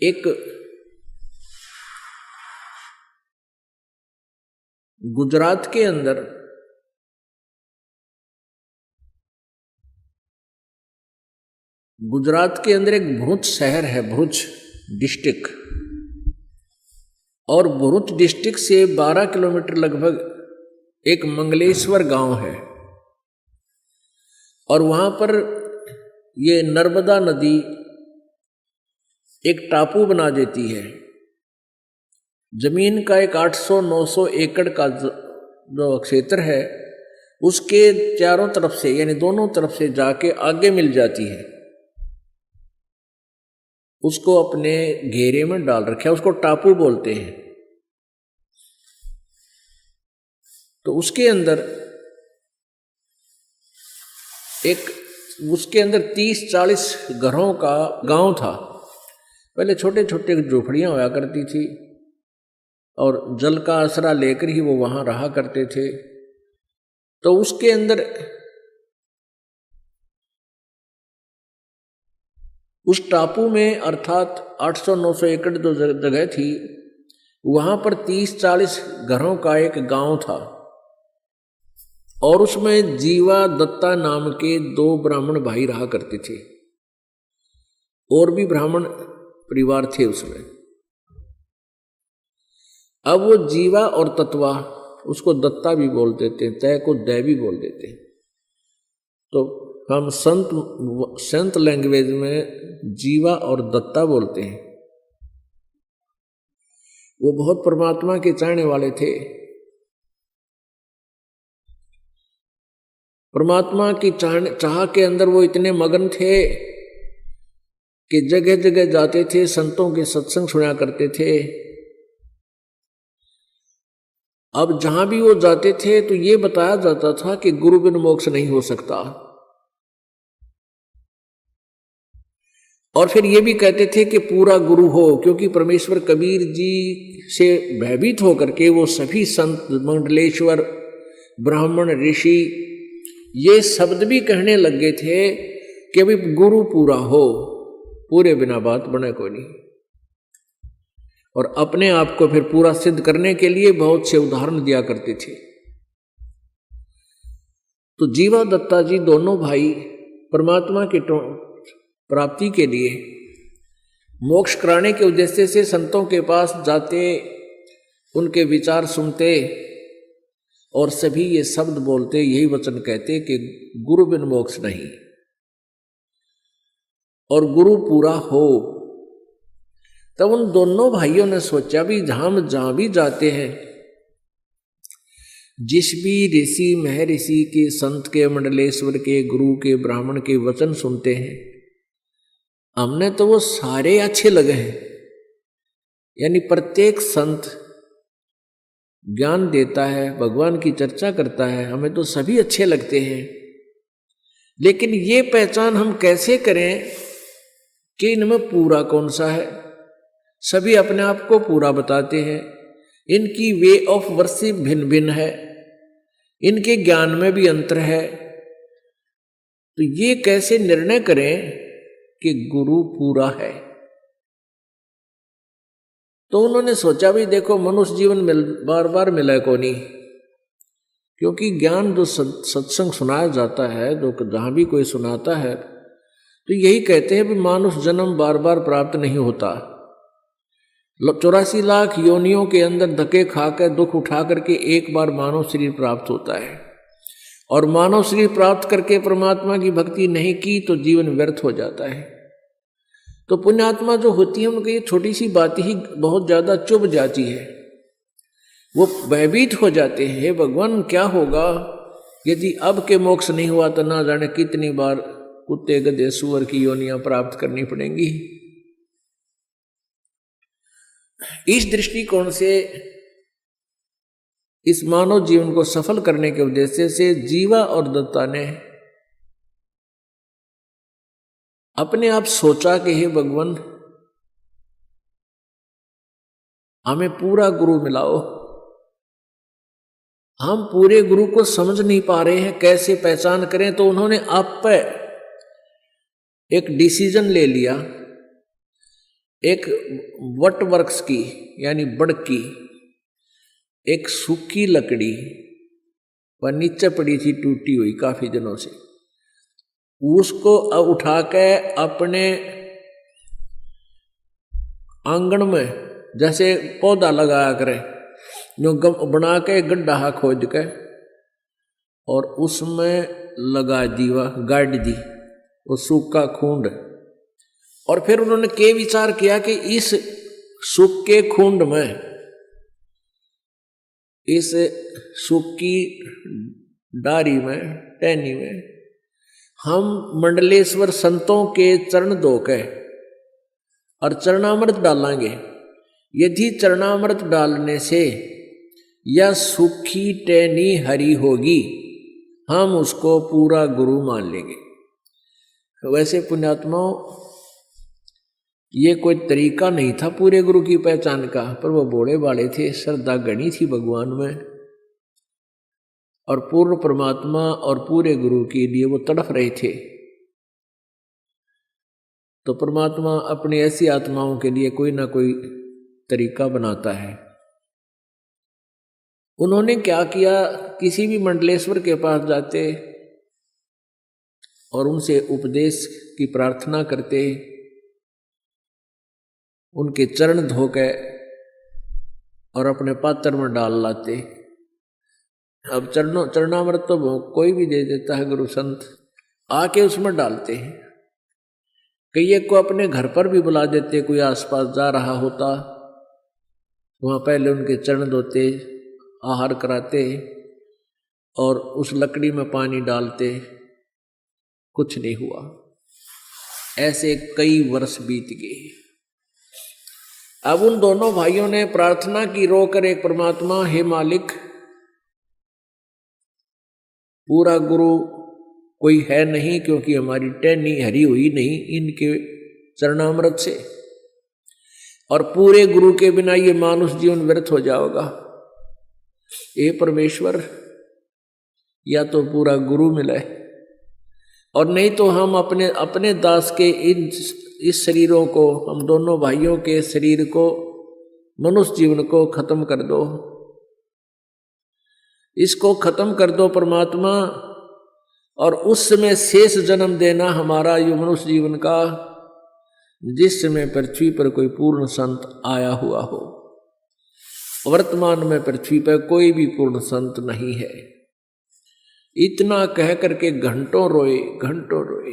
एक गुजरात के अंदर एक भरूच शहर है, भरूच डिस्ट्रिक्ट, और भरूच डिस्ट्रिक्ट से 12 किलोमीटर लगभग एक मंगलेश्वर गांव है, और वहां पर ये नर्मदा नदी एक टापू बना देती है। जमीन का एक 800-900 एकड़ का जो क्षेत्र है, उसके चारों तरफ से यानी दोनों तरफ से जाके आगे मिल जाती है, उसको अपने घेरे में डाल रखा है, उसको टापू बोलते हैं। तो उसके अंदर 30-40 घरों का गांव था। पहले छोटे छोटे झोपड़ियां हुआ करती थी और जल का आसरा लेकर ही वो वहां रहा करते थे। तो उसके अंदर उस टापू में अर्थात 800-900 एकड़ जो जगह थी, वहां पर 30-40 घरों का एक गांव था, और उसमें जीवा दत्ता नाम के 2 ब्राह्मण भाई रहा करते थे, और भी ब्राह्मण परिवार थे उसमें। अब वो जीवा और तत्वा, उसको दत्ता भी बोल देते, तय को दय भी बोल देते। तो हम संत लैंग्वेज में जीवा और दत्ता बोलते हैं। वो बहुत परमात्मा के चाहने वाले थे। परमात्मा की चाह के अंदर वो इतने मगन थे कि जगह जगह जाते थे, संतों के सत्संग सुना करते थे। अब जहां भी वो जाते थे तो ये बताया जाता था कि गुरु बिन मोक्ष नहीं हो सकता, और फिर ये भी कहते थे कि पूरा गुरु हो, क्योंकि परमेश्वर कबीर जी से भयभीत होकर के वो सभी संत, मंडलेश्वर, ब्राह्मण, ऋषि ये शब्द भी कहने लगे थे कि अभी गुरु पूरा हो, पूरे बिना बात बने कोई नहीं। और अपने आप को फिर पूरा सिद्ध करने के लिए बहुत से उदाहरण दिया करते थे। तो जीवा दत्ता जी दोनों भाई परमात्मा की प्राप्ति के लिए, मोक्ष कराने के उद्देश्य से संतों के पास जाते, उनके विचार सुनते और सभी ये शब्द बोलते, यही वचन कहते कि गुरु बिन मोक्ष नहीं, और गुरु पूरा हो। तब उन दोनों भाइयों ने सोचा भी हम जहां भी जाते हैं, जिस भी ऋषि महर्षि के, संत के, मंडलेश्वर के, गुरु के, ब्राह्मण के वचन सुनते हैं, हमने तो वो सारे अच्छे लगे हैं। यानी प्रत्येक संत ज्ञान देता है, भगवान की चर्चा करता है, हमें तो सभी अच्छे लगते हैं। लेकिन ये पहचान हम कैसे करें कि इनमें पूरा कौन सा है? सभी अपने आप को पूरा बताते हैं, इनकी वे ऑफ वर्शिप भिन्न भिन्न है, इनके ज्ञान में भी अंतर है। तो ये कैसे निर्णय करें कि गुरु पूरा है? तो उन्होंने सोचा भी देखो, मनुष्य जीवन बार बार मिले को नहीं, क्योंकि ज्ञान जो सत्संग सुनाया जाता है, जो जहां भी कोई सुनाता है, तो यही कहते हैं भी मानुष जन्म बार बार प्राप्त नहीं होता। 84 लाख योनियों के अंदर धक्के खाकर, दुख उठा करके एक बार मानव शरीर प्राप्त होता है, और मानव शरीर प्राप्त करके परमात्मा की भक्ति नहीं की तो जीवन व्यर्थ हो जाता है। तो पुण्यात्मा जो होती है, उनकी ये छोटी सी बात ही बहुत ज्यादा चुभ जाती है। वो भयभीत हो जाते हैं, हे भगवान क्या होगा यदि अब के मोक्ष नहीं हुआ तो ना जाने कितनी बार कुत्ते, गधे, सुअर की योनियां प्राप्त करनी पड़ेंगी। इस दृष्टिकोण से इस मानव जीवन को सफल करने के उद्देश्य से जीवा और दत्ता ने अपने आप सोचा कि हे भगवान, हमें पूरा गुरु मिलाओ। हम पूरे गुरु को समझ नहीं पा रहे हैं, कैसे पहचान करें? तो उन्होंने आप पर एक डिसीजन ले लिया एक वट वृक्ष की यानी बड़ की एक सूखी लकड़ी वह नीचे पड़ी थी टूटी हुई काफी दिनों से, उसको उठा के अपने आंगन में जैसे पौधा लगाया करे, जो बना के गड्ढा खोद के और उसमें लगा दी, वह गाड़ दी वो सूखा खूंड। और फिर उन्होंने के विचार किया कि इस सूखे खूंड में, इस सूखी डारी में, टहनी में हम मंडलेश्वर संतों के चरण धोके और चरणामृत डालेंगे। यदि चरणामृत डालने से यह सूखी टहनी हरी होगी, हम उसको पूरा गुरु मान लेंगे। वैसे पुण्यात्माओं, ये कोई तरीका नहीं था पूरे गुरु की पहचान का, पर वो भोले वाले थे, श्रद्धा गणी थी भगवान में, और पूर्ण परमात्मा और पूरे गुरु के लिए वो तड़फ रहे थे। तो परमात्मा अपनी ऐसी आत्माओं के लिए कोई ना कोई तरीका बनाता है। उन्होंने क्या किया, किसी भी मंडलेश्वर के पास जाते और उनसे उपदेश की प्रार्थना करते, उनके चरण धोके और अपने पात्र में डाल लाते। अब चरणामृत तो कोई भी दे देता है, गुरु संत आके उसमें डालते हैं। कई एक को अपने घर पर भी बुला देते, कोई आसपास जा रहा होता, वहाँ पहले उनके चरण धोते, आहार कराते और उस लकड़ी में पानी डालते, कुछ नहीं हुआ। ऐसे कई वर्ष बीत गए। अब उन दोनों भाइयों ने प्रार्थना की रोकर एक परमात्मा, हे मालिक, पूरा गुरु कोई है नहीं, क्योंकि हमारी टहनी हरी हुई नहीं इनके चरणामृत से, और पूरे गुरु के बिना ये मानुष जीवन व्यर्थ हो जाएगा। हे परमेश्वर, या तो पूरा गुरु मिले और नहीं तो हम अपने दास के इस शरीरों को, हम दोनों भाइयों के शरीर को, मनुष्य जीवन को खत्म कर दो, इसको खत्म कर दो परमात्मा, और उस समय शेष जन्म देना हमारा ये मनुष्य जीवन का, जिस समय पृथ्वी पर कोई पूर्ण संत आया हुआ हो। वर्तमान में पृथ्वी पर कोई भी पूर्ण संत नहीं है। इतना कह करके घंटों रोए, घंटों रोए।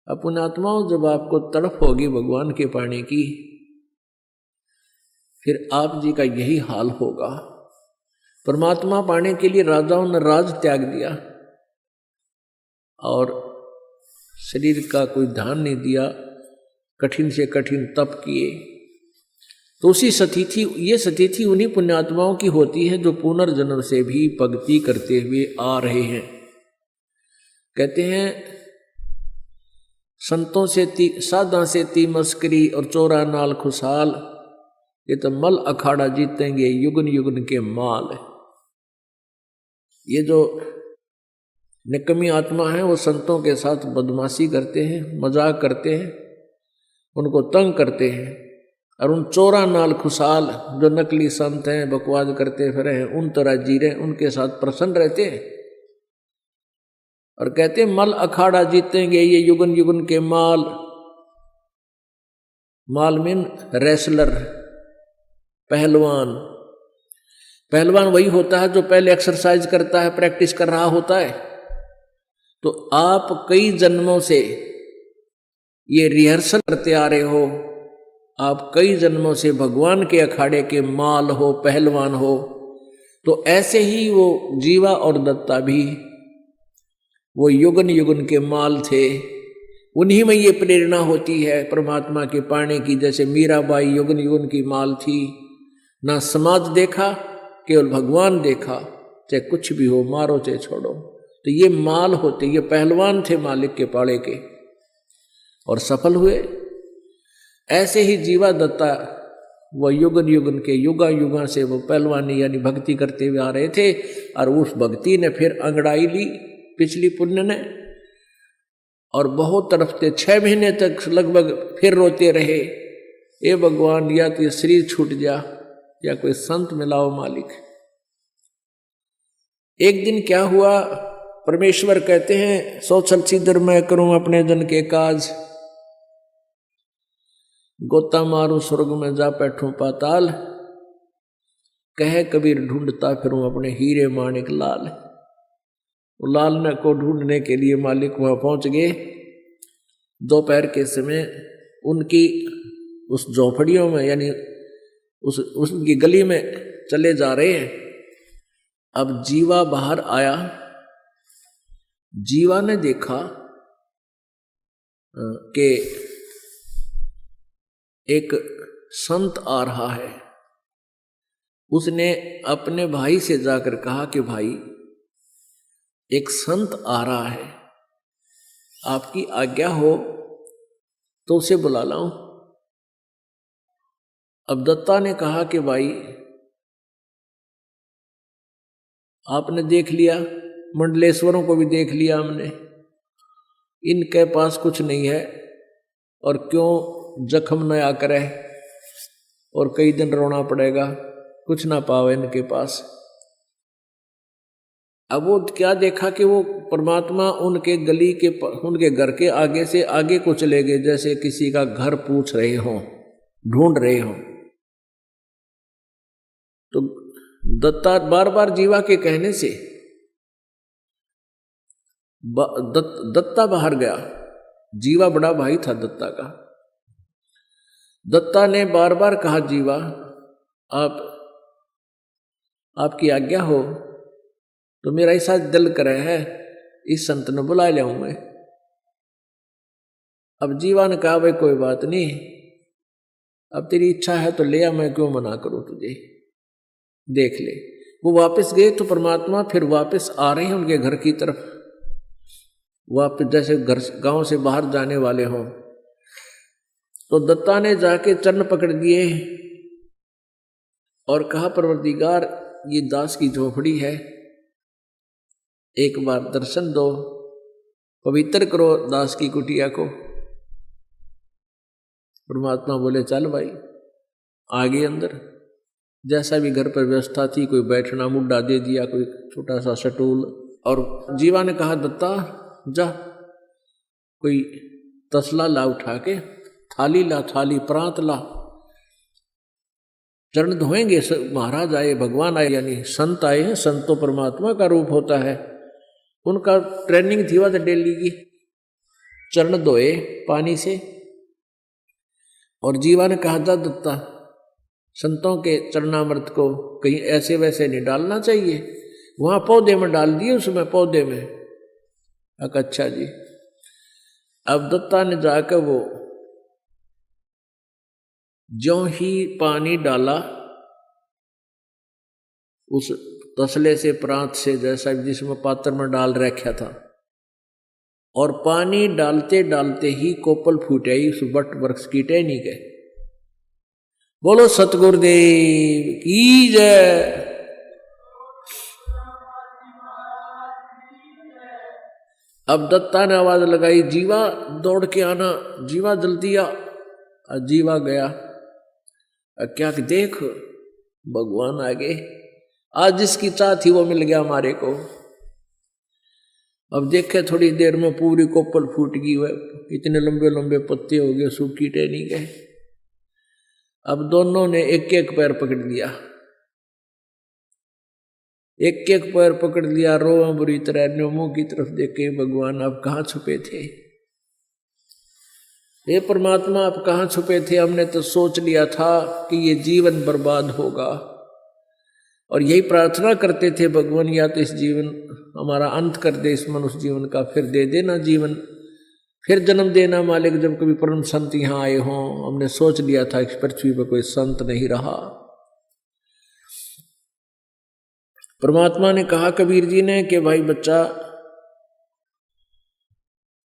अपने आत्माओं, जब आपको तड़प होगी भगवान के पाने की, फिर आप जी का यही हाल होगा। परमात्मा पाने के लिए राजाओं ने राज त्याग दिया और शरीर का कोई ध्यान नहीं दिया, कठिन से कठिन तप किए। तो उसी सतिथि, ये सतिथि उन्हीं पुण्यात्माओं की होती है जो पुनर्जन्म से भी भक्ति करते हुए आ रहे हैं। कहते हैं, संतों से साधा से ती मस्करी और चोरा नाल खुशहाल, ये तो मल अखाड़ा जीतेंगे युगन युगन के माल। ये जो निकम्मी आत्मा है वो संतों के साथ बदमाशी करते हैं, मजाक करते हैं, उनको तंग करते हैं, और उन चोरा नाल खुशहाल जो नकली संत हैं, बकवाद करते फिर हैं, उन तरह जी रहे, उनके साथ प्रसन्न रहते हैं और कहते हैं मल अखाड़ा जीतेंगे ये युगन युगन के माल। माल मीन रेसलर, पहलवान। पहलवान वही होता है जो पहले एक्सरसाइज करता है, प्रैक्टिस कर रहा होता है। तो आप कई जन्मों से ये रिहर्सल करते आ रहे हो, आप कई जन्मों से भगवान के अखाड़े के माल हो, पहलवान हो। तो ऐसे ही वो जीवा और दत्ता भी वो युगन युगन के माल थे। उन्हीं में ये प्रेरणा होती है परमात्मा के पाने की। जैसे मीराबाई युगन युगन की माल थी, ना समाज देखा, केवल भगवान देखा, चाहे कुछ भी हो, मारो चाहे छोड़ो। तो ये माल होते, ये पहलवान थे मालिक के पाड़े के और सफल हुए। ऐसे ही जीवा दत्ता वो युगन युगन के युगा युगा से वो पहलवानी यानी भक्ति करते हुए आ रहे थे, और उस भक्ति ने फिर अंगड़ाई ली पिछली पुण्य ने, और बहुत तड़पते 6 महीने तक लगभग फिर रोते रहे ए भगवान, या तो ये शरीर छूट जा या कोई संत मिलाओ मालिक। एक दिन क्या हुआ, परमेश्वर कहते हैं सोचल छिदर मैं करूं अपने जन के काज, गोता मारूं स्वर्ग में जा बैठूं पाताल, कहे कबीर ढूंढता फिरूं अपने हीरे माणिक लाल। लाल ने को ढूंढने के लिए मालिक वहां पहुंच गए। दोपहर के समय उनकी उस झोपड़ियों में यानी उसकी गली में चले जा रहे हैं। अब जीवा बाहर आया। जीवा ने देखा कि एक संत आ रहा है। उसने अपने भाई से जाकर कहा कि भाई, एक संत आ रहा है, आपकी आज्ञा हो तो उसे बुला लाऊं। अब दत्ता ने कहा कि भाई, आपने देख लिया, मंडलेश्वरों को भी देख लिया हमने, इनके पास कुछ नहीं है, और क्यों जख्म नया करे और कई दिन रोना पड़ेगा, कुछ ना पावे इनके पास। अब वो क्या देखा कि वो परमात्मा उनके गली के उनके घर के आगे से आगे को चले गए, जैसे किसी का घर पूछ रहे हों, ढूंढ रहे हों। तो दत्ता बार बार जीवा के कहने से दत्ता बाहर गया। जीवा बड़ा भाई था दत्ता का। दत्ता ने बार बार कहा, जीवा आपकी आज्ञा हो तो मेरा ऐसा दिल करे है इस संत ने बुला लिया हूं मैं। अब जीवा ने कहा, भाई कोई बात नहीं, अब तेरी इच्छा है तो ले आ, मैं क्यों मना करूं तुझे, देख ले। वो वापस गए तो परमात्मा फिर वापस आ रहे हैं उनके घर की तरफ, वापस जैसे घर गांव से बाहर जाने वाले हों। तो दत्ता ने जाके चरण पकड़ दिए और कहा, परवरदिगार, ये दास की झोपड़ी है, एक बार दर्शन दो, पवित्र करो दास की कुटिया को। परमात्मा बोले, चल भाई, आगे अंदर। जैसा भी घर पर व्यवस्था थी, कोई बैठना मुड्डा दे दिया, कोई छोटा सा स्टूल। और जीवा ने कहा, दत्ता जा कोई तसला ला उठा के, थाली ला, थाली प्रांत ला, चरण धोएंगे। महाराज आए, भगवान आए, यानी संत आए हैं। संत तो परमात्मा का रूप होता है, उनका ट्रेनिंग थी वह डेली की। चरण धोए पानी से। और जीवा ने कहा, था दत्ता, संतों के चरणामृत को कहीं ऐसे वैसे नहीं डालना चाहिए, वहां पौधे में डाल दिए, उसमें पौधे में। अच्छा जी। अब दत्ता ने जाकर वो ज्यों ही पानी डाला उस तसले से, प्रांत से, जैसा जिसमें पात्र में डाल रखा था, और पानी डालते डालते ही कोपल फूट आई उस वट वृक्ष की टहनी के। बोलो सतगुरुदेव की जय। अब दत्ता ने आवाज लगाई, जीवा दौड़ के आना, जीवा जल्दी आ। जीवा गया। क्या देख, भगवान आगे, आज जिसकी चाह थी वो मिल गया हमारे को। अब देखे थोड़ी देर में पूरी कोपल फूट गई, इतने लंबे लंबे पत्ते हो गए, सूखी टहनी के। अब दोनों ने एक एक पैर पकड़ लिया, एक एक पैर पकड़ लिया, रोआ बुरी तरह, मुंह की तरफ देखे, भगवान आप कहाँ छुपे थे, हे परमात्मा आप कहाँ छुपे थे, हमने तो सोच लिया था कि ये जीवन बर्बाद होगा, और यही प्रार्थना करते थे, भगवान या तो इस जीवन हमारा अंत कर दे, इस मनुष्य जीवन का, फिर दे देना जीवन, फिर जन्म देना मालिक, जब कभी परम संत यहाँ आए हों। हमने सोच लिया था इस पृथ्वी पर कोई संत नहीं रहा। परमात्मा ने कहा कबीर जी ने कि भाई बच्चा,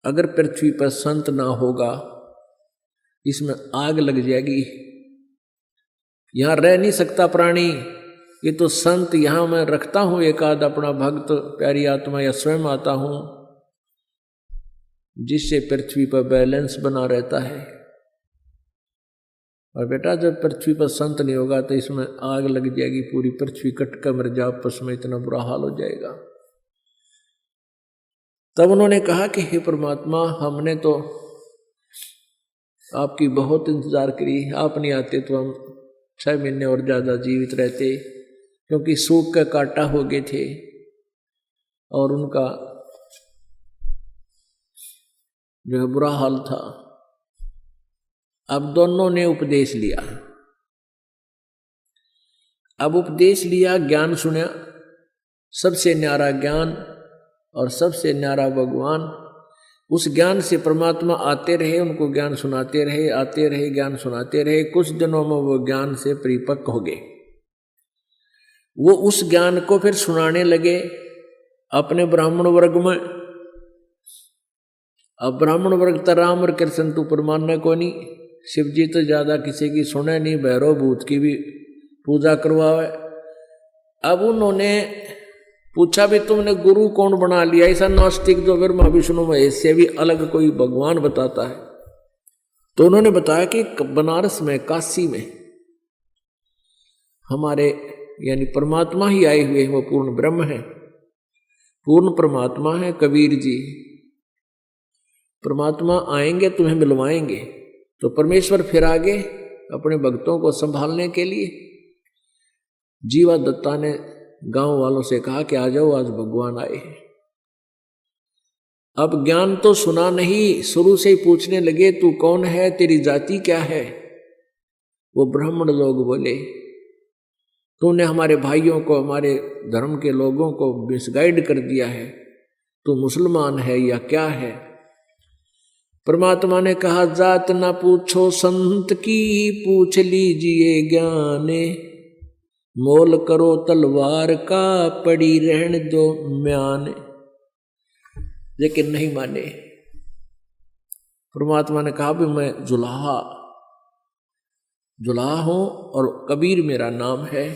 अगर पृथ्वी पर संत ना होगा, इसमें आग लग जाएगी, यहां रह नहीं सकता प्राणी। ये तो संत यहां मैं रखता हूं, एक आध अपना भक्त, प्यारी आत्मा, या स्वयं आता हूं, जिससे पृथ्वी पर बैलेंस बना रहता है। और बेटा जब पृथ्वी पर संत नहीं होगा तो इसमें आग लग जाएगी, पूरी पृथ्वी कट कर मर जाओ, आपस में इतना बुरा हाल हो जाएगा। तब उन्होंने कहा कि हे परमात्मा, हमने तो आपकी बहुत इंतजार करी, आप नहीं आते तो हम 6 महीने और ज्यादा जीवित रहते, क्योंकि सूख का कांटा हो गए थे और उनका जो बुरा हाल था। अब दोनों ने उपदेश लिया। अब उपदेश लिया, ज्ञान सुना, सबसे न्यारा ज्ञान और सबसे न्यारा भगवान। उस ज्ञान से परमात्मा आते रहे, उनको ज्ञान सुनाते रहे, आते रहे, ज्ञान सुनाते रहे। कुछ दिनों में वो ज्ञान से परिपक्व हो गए। वो उस ज्ञान को फिर सुनाने लगे अपने ब्राह्मण वर्ग में। अब ब्राह्मण वर्ग तो राम और कृष्ण तो परमानने को नहीं, शिव जी तो ज्यादा किसी की सुने नहीं, भैरव भूत की भी पूजा करवावे। अब उन्होंने पूछा भी तुमने गुरु कौन बना लिया, ऐसा नास्तिक जो ब्रह्मा विष्णु महेश से भी अलग कोई भगवान बताता है। तो उन्होंने बताया कि बनारस में, काशी में हमारे यानी परमात्मा ही आए हुए हैं, वो पूर्ण ब्रह्म है, पूर्ण परमात्मा है। कबीर जी, परमात्मा आएंगे तुम्हें मिलवाएंगे। तो परमेश्वर फिर आगे अपने भक्तों को संभालने के लिए जीवा दत्ता ने गांव वालों से कहा कि आ जाओ, आज भगवान आए हैं। अब ज्ञान तो सुना नहीं, शुरू से ही पूछने लगे तू कौन है, तेरी जाति क्या है। वो ब्राह्मण लोग बोले तूने हमारे भाइयों को, हमारे धर्म के लोगों को मिसगाइड कर दिया है, तू मुसलमान है या क्या है। परमात्मा ने कहा जात ना पूछो संत की, पूछ लीजिए ज्ञाने, मोल करो तलवार का, पड़ी रहने दो म्यान। लेकिन नहीं माने। परमात्मा ने कहा भी मैं जुलाहा हूं और कबीर मेरा नाम है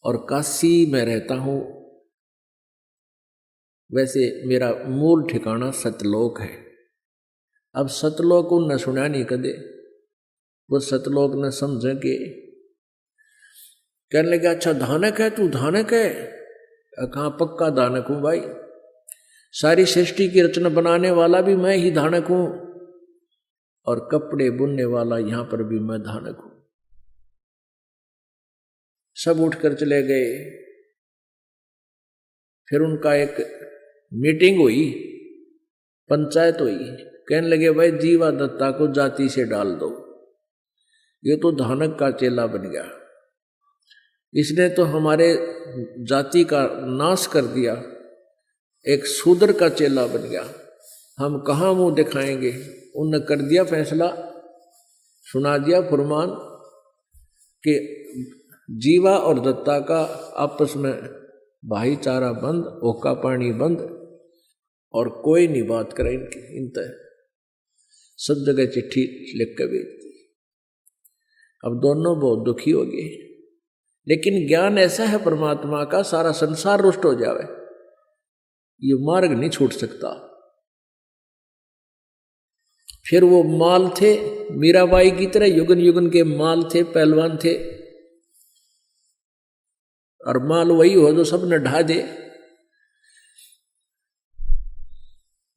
और काशी में रहता हूं। वैसे मेरा मूल ठिकाना सतलोक है। अब सतलोक उनने सुना नहीं कदे, वो सतलोक ने समझे कि कहने लगे अच्छा धानक है तू, धानक है? कहाँ पक्का धानक हूं भाई, सारी सृष्टि की रचना बनाने वाला भी मैं ही धानक हूं और कपड़े बुनने वाला यहां पर भी मैं धानक हूं। सब उठकर चले गए। फिर उनका एक मीटिंग हुई, पंचायत हुई। कहने लगे भाई जीवा दत्ता को जाति से डाल दो, ये तो धानक का चेला बन गया, इसने तो हमारे जाति का नाश कर दिया, एक शूद्र का चेला बन गया, हम कहाँ मुंह दिखाएंगे। उनने कर दिया फैसला, सुना दिया फरमान कि जीवा और दत्ता का आपस में भाईचारा बंद, ओका पानी बंद और कोई नहीं बात करे इन तय। सब जगह चिट्ठी लिख कर भेज दी। अब दोनों बहुत दुखी हो गए, लेकिन ज्ञान ऐसा है परमात्मा का, सारा संसार रुष्ट हो जावे, ये मार्ग नहीं छूट सकता। फिर वो माल थे, मीराबाई की तरह युगन युगन के माल थे, पहलवान थे, और माल वही हो जो सबने ढा दे।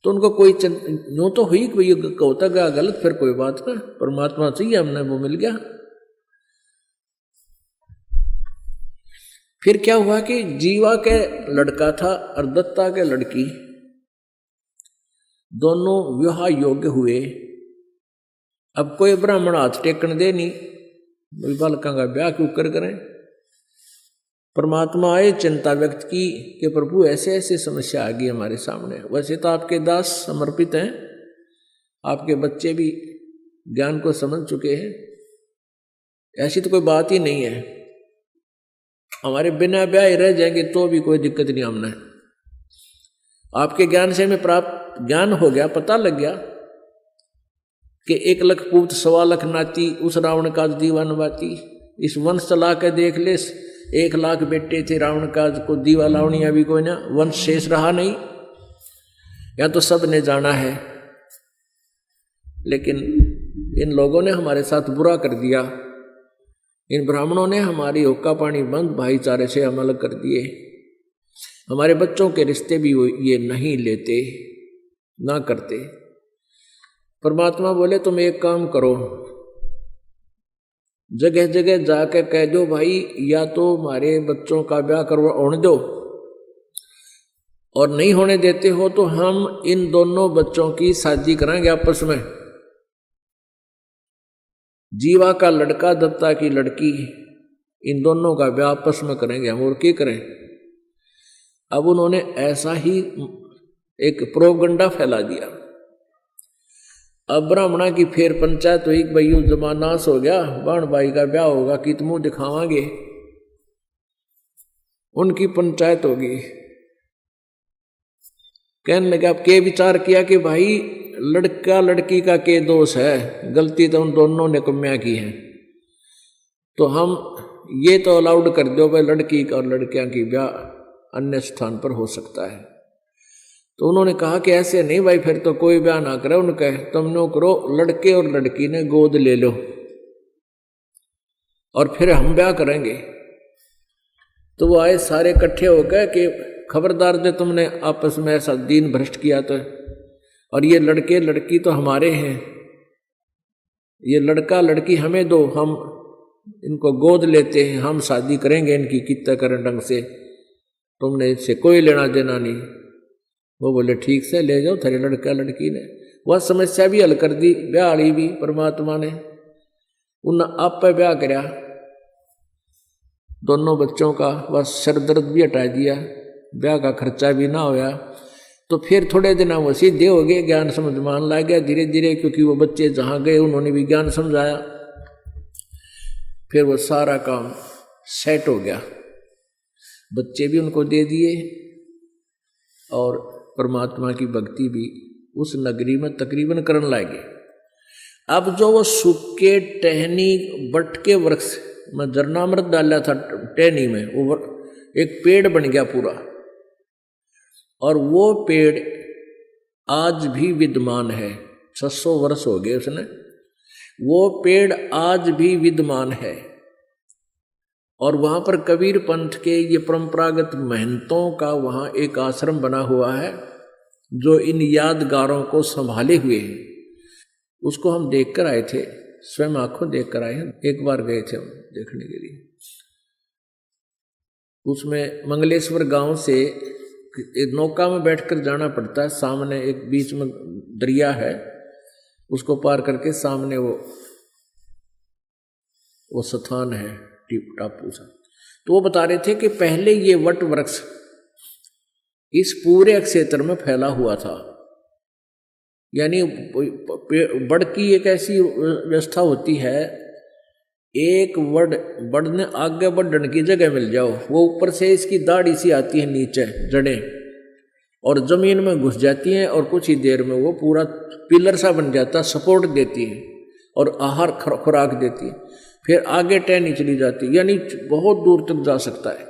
तो उनको कोई यूं तो हुई कोई होता गया गलत, फिर कोई बात ना, परमात्मा चाहिए हमने, वो मिल गया। फिर क्या हुआ कि जीवा के लड़का था और दत्ता के लड़की, दोनों विवाह योग्य हुए। अब कोई ब्राह्मण हाथ टेकन दे नहीं, बालका का ब्याह क्यों करें। परमात्मा आए, चिंता व्यक्त की कि प्रभु ऐसे ऐसे समस्या आ गई हमारे सामने। वैसे तो आपके दास समर्पित हैं, आपके बच्चे भी ज्ञान को समझ चुके हैं, ऐसी तो कोई बात ही नहीं है, हमारे बिना ब्याह रह जाएंगे तो भी कोई दिक्कत नहीं हमने। आपके ज्ञान से हमें प्राप्त ज्ञान हो गया, पता लग गया कि 1 लाख पूत 1.25 लाख नाती, उस रावण का दीवान बाती। इस वंश चला के देख ले, 1 लाख बेटे थे रावण का, को दीवा लावणिया भी कोई ना, वंश शेष रहा नहीं, या तो सब ने जाना है। लेकिन इन लोगों ने हमारे साथ बुरा कर दिया, इन ब्राह्मणों ने हमारी हुक्का पानी बंद भाईचारे से हम अलग कर दिए, हमारे बच्चों के रिश्ते भी ये नहीं लेते ना करते। परमात्मा बोले तुम एक काम करो, जगह जगह जाकर कह दो भाई या तो हमारे बच्चों का ब्याह होने दो, और नहीं होने देते हो तो हम इन दोनों बच्चों की शादी कराएंगे आपस में। जीवा का लड़का दत्ता की लड़की, इन दोनों का ब्याह आपस में करेंगे हम, और क्या करें। अब उन्होंने ऐसा ही एक प्रोपगंडा फैला दिया। अब ब्राह्मणा की फिर पंचायत हुई, भाई जमानास हो गया, बाण भाई का ब्याह होगा कि तुम मुंह दिखावांगे। उनकी पंचायत होगी, कहने लगे अब के विचार किया कि भाई लड़का लड़की का के दोष है, गलती तो उन दोनों ने कम्या की है, तो हम ये तो अलाउड कर दो भाई लड़की और लड़कियां की ब्याह अन्य स्थान पर हो सकता है। तो उन्होंने कहा कि ऐसे नहीं भाई, फिर तो कोई ब्याह ना करे उनका, तुम नो करो, लड़के और लड़की ने गोद ले लो और फिर हम ब्याह करेंगे। तो वो आए सारे इकट्ठे होकर कि खबरदार जो तुमने आपस में ऐसा दीन भ्रष्ट किया तो, और ये लड़के लड़की तो हमारे हैं, ये लड़का लड़की हमें दो, हम इनको गोद लेते हैं, हम शादी करेंगे इनकी कितना करें ढंग से, तुमने इससे कोई लेना देना नहीं। वो बोले ठीक से ले जाओ थारे लड़का लड़की ने, वह समस्या भी हल कर दी, ब्याह वाली भी परमात्मा ने। उन आप पे ब्याह कराया दोनों बच्चों का, बस सर दर्द भी हटा दिया, ब्याह का खर्चा भी ना होया। तो फिर थोड़े दिन वो सीधे हो गए, ज्ञान समझ मान ला गया धीरे धीरे, क्योंकि वो बच्चे जहाँ गए उन्होंने भी ज्ञान समझाया, फिर वो सारा काम सेट हो गया, बच्चे भी उनको दे दिए और परमात्मा की भक्ति भी उस नगरी में तकरीबन करने लगे। अब जो वो सूखे टहनी बट के वृक्ष में जरनामृत डाला था टहनी में, वो एक पेड़ बन गया पूरा, और वो पेड़ आज भी विद्यमान है, 600 वर्ष हो गए उसने, वो पेड़ आज भी विद्यमान है। और वहाँ पर कबीर पंथ के ये परंपरागत महंतों का वहाँ एक आश्रम बना हुआ है जो इन यादगारों को संभाले हुए है। उसको हम देख कर आए थे, स्वयं आंखों देख कर आए हैं, एक बार गए थे हम देखने के लिए। उसमें मंगलेश्वर गांव से एक नौका में बैठकर जाना पड़ता है, सामने एक बीच में दरिया है, उसको पार करके सामने वो स्थान है टापू सा। तो वो बता रहे थे कि पहले ये वट वृक्ष इस पूरे क्षेत्र में फैला हुआ था, यानी बड़ की एक ऐसी व्यवस्था होती है, एक बड़ ने आगे बढ़ने की जगह मिल जाओ, वो ऊपर से इसकी दाढ़ी सी आती है नीचे जड़ें, और जमीन में घुस जाती हैं, और कुछ ही देर में वो पूरा पिलर सा बन जाता, सपोर्ट देती है और आहार खुराक देती है, फिर आगे टहनी चली जाती है, यानी बहुत दूर तक जा सकता है।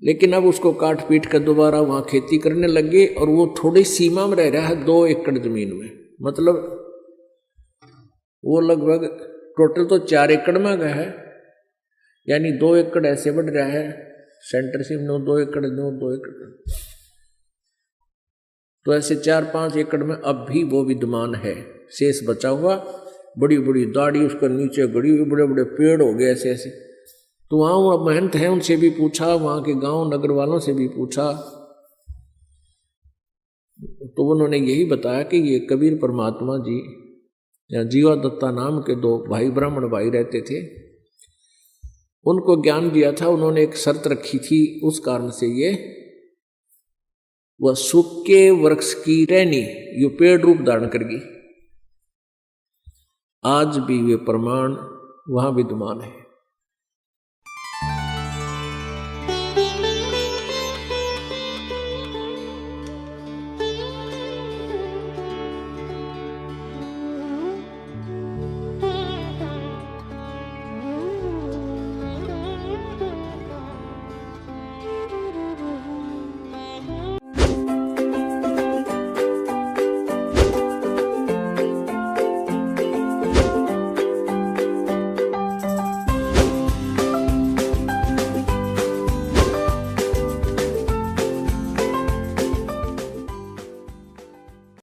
लेकिन अब उसको काट पीट कर दोबारा वहां खेती करने लगे, और वो थोड़ी सीमा में रह रहा है 2 एकड़ जमीन में, मतलब वो लगभग टोटल तो 4 एकड़ में गया है, यानी 2 एकड़ ऐसे बढ़ रहा है, सेंटर से 2 एकड़ 2 एकड़, तो ऐसे 4-5 एकड़ में अब भी वो विद्यमान है, शेष बचा हुआ, बड़ी बड़ी दाढ़ी उसके नीचे गड़ी हुई, बड़े बड़े पेड़ हो गए ऐसे ऐसे। तो वहाँ वो महंत है, उनसे भी पूछा, वहाँ के गांव नगर वालों से भी पूछा, तो उन्होंने यही बताया कि ये कबीर परमात्मा जी या जीवा दत्ता नाम के 2 भाई ब्राह्मण भाई रहते थे, उनको ज्ञान दिया था, उन्होंने एक शर्त रखी थी, उस कारण से ये वह सूखे वृक्ष की टहनी ये पेड़ रूप धारण करगी। आज भी वे प्रमाण वहां विद्यमान है।